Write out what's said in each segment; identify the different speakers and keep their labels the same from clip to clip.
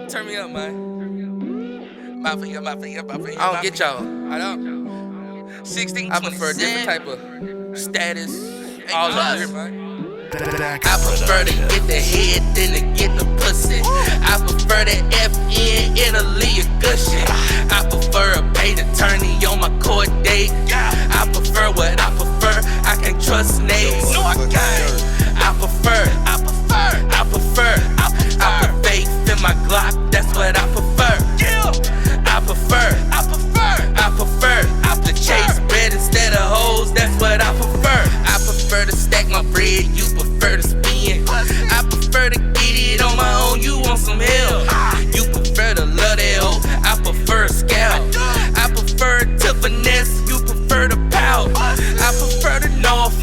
Speaker 1: Turn me up, man. My for you.
Speaker 2: I don't get y'all.
Speaker 1: I don't. 16,
Speaker 2: I prefer a different type of status. All of it, man.
Speaker 1: I prefer to get the head than to get the pussy. I prefer the FN, it'll leave you gushing. I prefer a paid attorney on my court date. I prefer what I prefer, I can't trust snakes. No, I can't. I prefer faith in my Glock, that's what I prefer. I prefer to chase bread instead of hoes, that's what I prefer. I prefer to stack my bread, you prefer to spin. I prefer to get it on my own, you want some help. You prefer to love that hoe, I prefer a scalp. I prefer to finesse, you prefer to pout. I prefer the north,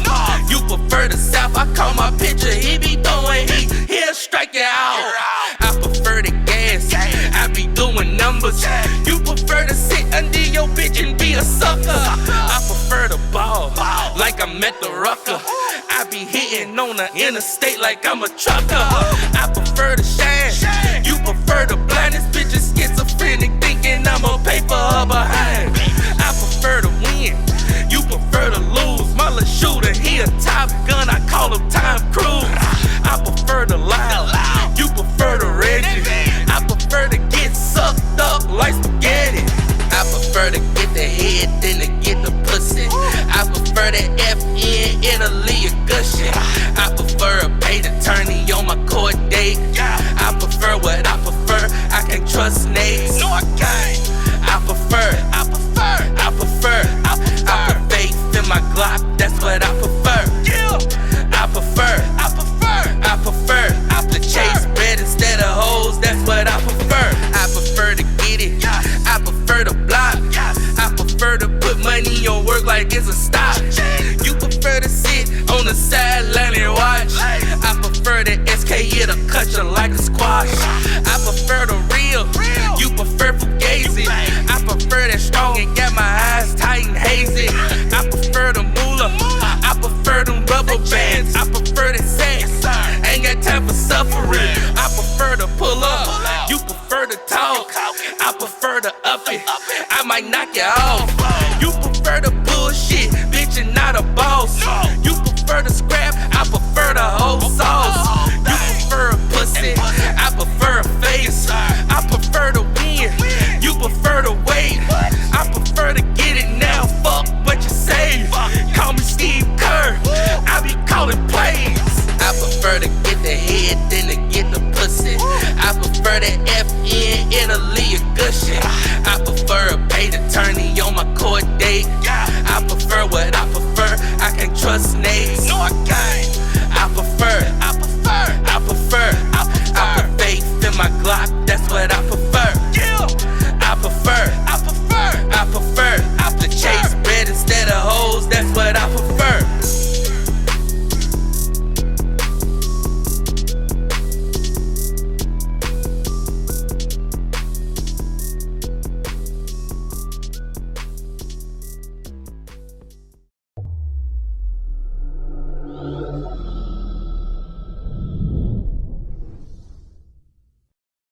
Speaker 1: you prefer the south. I call my picture, he be throwing heat, he'll strike it out. I prefer the gas, I be doing numbers. You prefer to sit under your bitch and be a sucker. I prefer the ball, like I'm at the Rucker. I be hitting on the interstate like I'm a trucker. I prefer to shine, you prefer the blindness. Bitch is schizophrenic, thinking I'ma pay for her behind. I prefer to win, you prefer to lose. My little shooter, he a Top Gun, I call him Tom Cruise. I prefer to lie, you prefer to Reggie. I prefer to get sucked up like spaghetti. I prefer to get the head than to get the pussy. I prefer the FN, it'll leave you gushing. I prefer a paid attorney on my court date. I prefer what I prefer, I can't trust snakes. No, I can't. I prefer faith in my Glock, that's what I prefer. I prefer to chase bread instead of hoes, that's what I prefer. I prefer to get it, I prefer to block. I prefer to put money on work like it's a stock. You prefer to sit on the sideline and watch. I prefer the SK, it'll cut you like a squash. I prefer the real, you prefer fugazi. I prefer that strong and got my eyes tight and hazy. I prefer the moolah, I prefer them rubber bands. I prefer the sex, ain't got time for suffering. I prefer to pull up, you prefer to talk. I prefer to up it, I might knock you off. You prefer the bullshit, bitch, and not a boss. You prefer the scrap, I prefer the whole sauce. You prefer a pussy, I prefer a face. I prefer to win, you prefer to wait. I prefer to get it now, fuck what you say. Call me Steve Kerr, I be calling plays. I prefer to get the head than to get the pussy. I prefer the FN, it'll leave you gushing. I prefer a paid attorney on my court date. I prefer what I prefer, I can't trust snakes. No, I can't. I prefer